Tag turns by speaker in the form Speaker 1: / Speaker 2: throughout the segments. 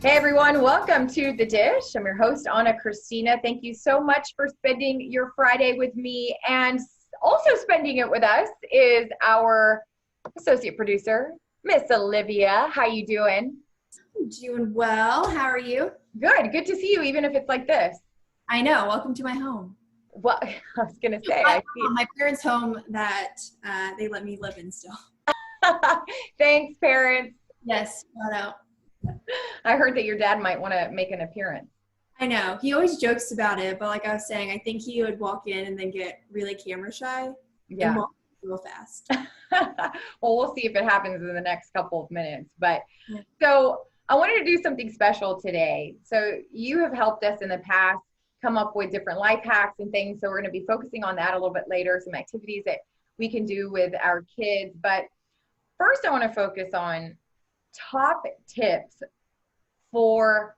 Speaker 1: Hey everyone, welcome to The Dish. I'm your host, Anna Christina. Thank you so much for spending your Friday with me, and also spending it with us is our associate producer, Miss Olivia. How you doing?
Speaker 2: Doing well. How are you?
Speaker 1: Good to see you, even if it's like this.
Speaker 2: I know. Welcome to my home.
Speaker 1: Well, I was gonna say, I see.
Speaker 2: My parents' home that they let me live in still.
Speaker 1: Thanks, parents.
Speaker 2: Yes, shout out.
Speaker 1: I heard that your dad might want to make an appearance.
Speaker 2: I know. He always jokes about it, but like I was saying, I think he would walk in and then get really camera shy and walk real fast.
Speaker 1: Well, we'll see if it happens in the next couple of minutes. But so I wanted to do something special today. So you have helped us in the past come up with different life hacks and things. So we're going to be focusing on that a little bit later, some activities that we can do with our kids. But first, I want to focus on top tips for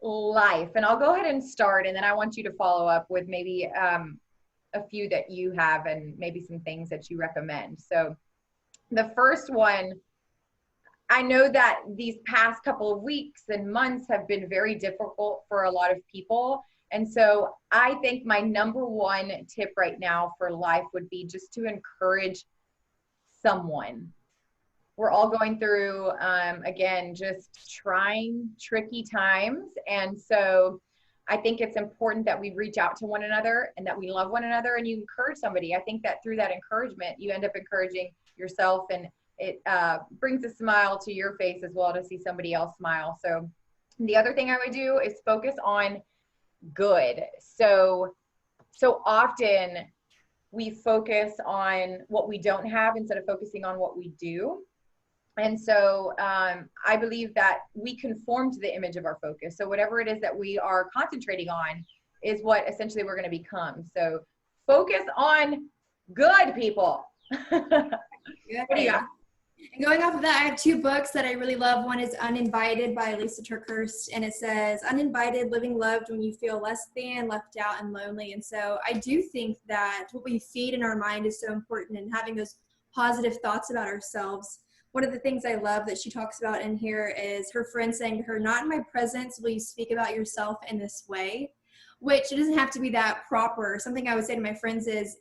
Speaker 1: life. And I'll go ahead and start, and then I want you to follow up with maybe a few that you have and maybe some things that you recommend. So the first one, I know that these past couple of weeks and months have been very difficult for a lot of people. And so I think my number one tip right now for life would be just to encourage someone. We're all going through, again, just trying tricky times. And so I think it's important that we reach out to one another and that we love one another and you encourage somebody. I think that through that encouragement, you end up encouraging yourself, and it brings a smile to your face as well to see somebody else smile. So the other thing I would do is focus on good. So often we focus on what we don't have instead of focusing on what we do. And so I believe that we conform to the image of our focus. So whatever it is that we are concentrating on is what essentially we're going to become. So focus on good, people. What do you got?
Speaker 2: And going off of that, I have two books that I really love. One is Uninvited by Lisa Turkhurst, and it says, uninvited, living loved when you feel less than, left out, and lonely. And so I do think that what we feed in our mind is so important, and having those positive thoughts about ourselves. One of the things I love that she talks about in here is her friend saying to her, not in my presence will you speak about yourself in this way, which it doesn't have to be that proper. Something I would say to my friends is,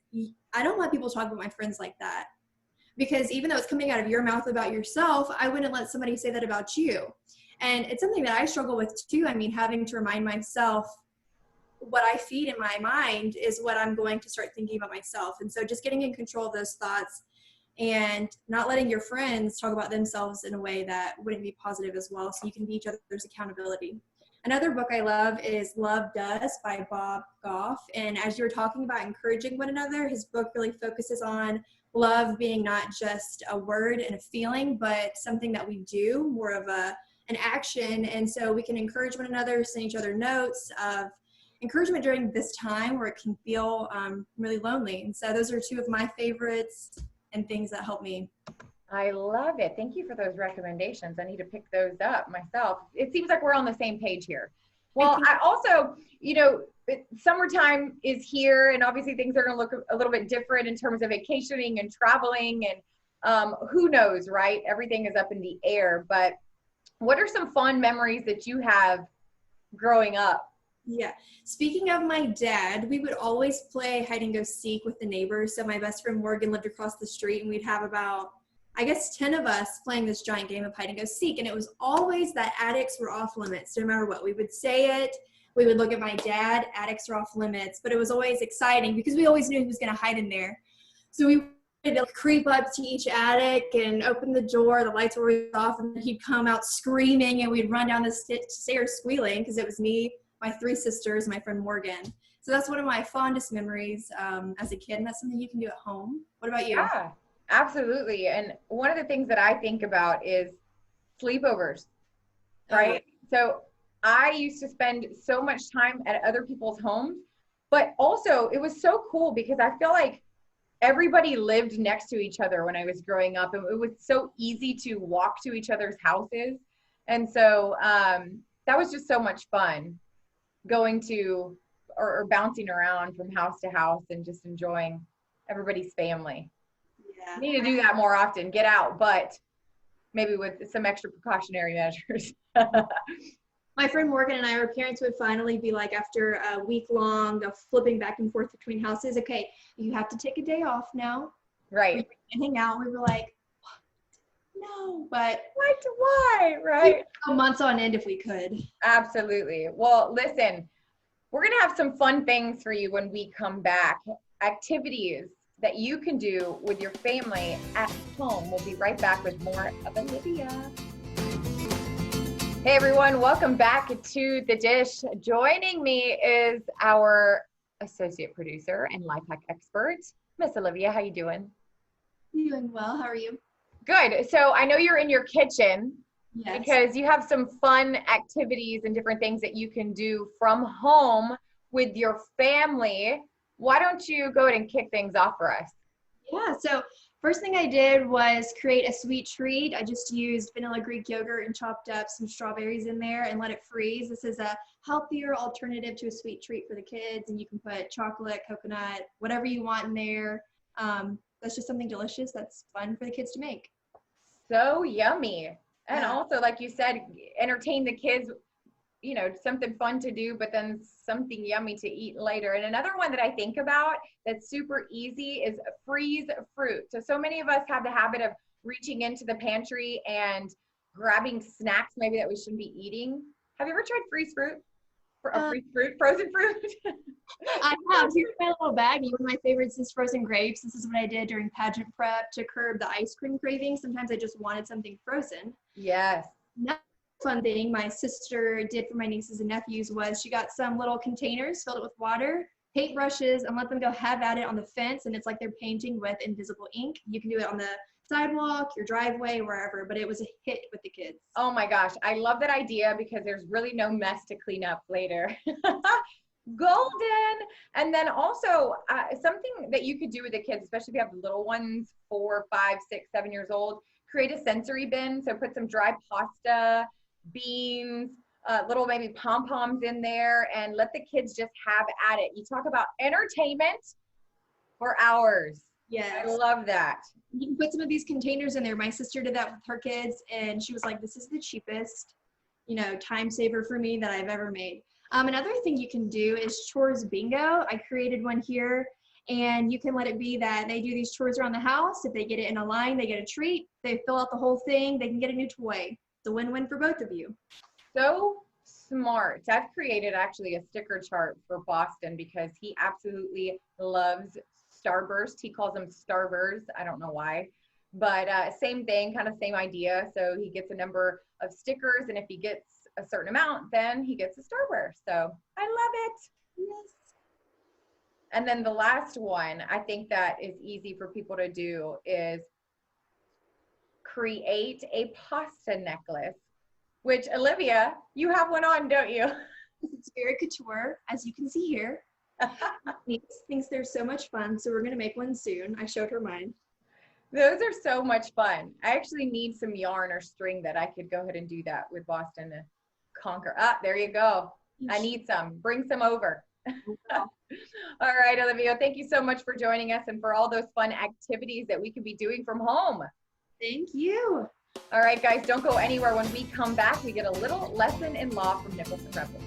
Speaker 2: I don't let people talk about my friends like that. Because even though it's coming out of your mouth about yourself, I wouldn't let somebody say that about you. And it's something that I struggle with too. I mean, having to remind myself what I feed in my mind is what I'm going to start thinking about myself. And so just getting in control of those thoughts and not letting your friends talk about themselves in a way that wouldn't be positive as well, so you can be each other's accountability. Another book I love is Love Does by Bob Goff. And as you were talking about encouraging one another, his book really focuses on love being not just a word and a feeling, but something that we do, more of an action. And so we can encourage one another, send each other notes of encouragement during this time where it can feel really lonely. And so those are two of my favorites and things that help me.
Speaker 1: I love it. Thank you for those recommendations. I need to pick those up myself. It seems like we're on the same page here. Well, I also, summertime is here, and obviously things are going to look a little bit different in terms of vacationing and traveling, and who knows, right? Everything is up in the air. But what are some fond memories that you have growing up?
Speaker 2: Yeah. Speaking of my dad, we would always play hide and go seek with the neighbors. So my best friend Morgan lived across the street, and we'd have about, 10 of us playing this giant game of hide and go seek. And it was always that attics were off limits. No matter what, we would say it. We would look at my dad, attics are off limits. But it was always exciting because we always knew he was going to hide in there. So we would creep up to each attic and open the door. The lights were off, and he'd come out screaming, and we'd run down the stairs squealing because it was me, my three sisters, my friend Morgan. So that's one of my fondest memories as a kid, and that's something you can do at home. What about you?
Speaker 1: Yeah, absolutely. And one of the things that I think about is sleepovers, right? So I used to spend so much time at other people's homes, but also it was so cool because I feel like everybody lived next to each other when I was growing up, and it was so easy to walk to each other's houses. And so that was just so much fun, going to or bouncing around from house to house and just enjoying everybody's family. Yeah. Need to do that more often, get out, but maybe with some extra precautionary measures.
Speaker 2: my friend Morgan and I, our parents would finally be like, after a week long of flipping back and forth between houses, okay, you have to take a day off now.
Speaker 1: Right.
Speaker 2: We can hang out. We were like, no, but
Speaker 1: why? Right.
Speaker 2: Months on end if we could.
Speaker 1: Absolutely. Well, listen, we're going to have some fun things for you when we come back. Activities that you can do with your family at home. We'll be right back with more of Olivia. Hey everyone, welcome back to The Dish. Joining me is our associate producer and life hack expert, Miss Olivia. How you doing?
Speaker 2: Doing well. How are you?
Speaker 1: Good. So I know you're in your kitchen.
Speaker 2: Yes.
Speaker 1: Because you have some fun activities and different things that you can do from home with your family. Why don't you go ahead and kick things off for us?
Speaker 2: Yeah, so first thing I did was create a sweet treat. I just used vanilla Greek yogurt and chopped up some strawberries in there and let it freeze. This is a healthier alternative to a sweet treat for the kids, and you can put chocolate, coconut, whatever you want in there. That's just something delicious that's fun for the kids to make.
Speaker 1: So yummy. And
Speaker 2: Yeah.
Speaker 1: also, like you said, entertain the kids, you know, something fun to do, but then something yummy to eat later. And another one that I think about that's super easy is freeze fruit. So many of us have the habit of reaching into the pantry and grabbing snacks maybe that we shouldn't be eating. Have you ever tried freeze fruit? Frozen fruit?
Speaker 2: I have. Here's my little baggie. One of my favorites is frozen grapes. This is what I did during pageant prep to curb the ice cream craving. Sometimes I just wanted something frozen.
Speaker 1: Yes.
Speaker 2: Another fun thing my sister did for my nieces and nephews was she got some little containers, filled it with water, paintbrushes, and let them go have at it on the fence. And it's like they're painting with invisible ink. You can do it on the sidewalk, your driveway, wherever, but it was a hit with the kids.
Speaker 1: Oh my gosh, I love that idea because there's really no mess to clean up later. Golden. And then also something that you could do with the kids, especially if you have little ones, 4, 5, 6, 7 years old, create a sensory bin. So put some dry pasta, beans, little maybe pom-poms in there, and let the kids just have at it. You talk about entertainment for hours.
Speaker 2: Yes.
Speaker 1: I love that.
Speaker 2: You can put some of these containers in there. My sister did that with her kids, and she was like, this is the cheapest, time saver for me that I've ever made. Another thing you can do is chores bingo. I created one here, and you can let it be that they do these chores around the house. If they get it in a line, they get a treat. They fill out the whole thing, they can get a new toy. It's a win-win for both of you.
Speaker 1: So smart. I've created actually a sticker chart for Boston because he absolutely loves Starburst. He calls them Starburst. I don't know why, but same thing, kind of same idea. So he gets a number of stickers, and if he gets a certain amount, then he gets a Starburst. So I love it.
Speaker 2: Yes.
Speaker 1: And then the last one I think that is easy for people to do is create a pasta necklace, which Olivia, you have one on, don't you?
Speaker 2: It's very couture, as you can see here. Niece thinks they're so much fun, so we're going to make one soon. I showed her mine.
Speaker 1: Those are so much fun. I actually need some yarn or string that I could go ahead and do that with Boston to conquer. There you go. I need some. Bring some over. All right, Olivia, thank you so much for joining us and for all those fun activities that we could be doing from home.
Speaker 2: Thank you.
Speaker 1: All right, guys, don't go anywhere. When we come back, we get a little lesson in law from Nicholson Rebel.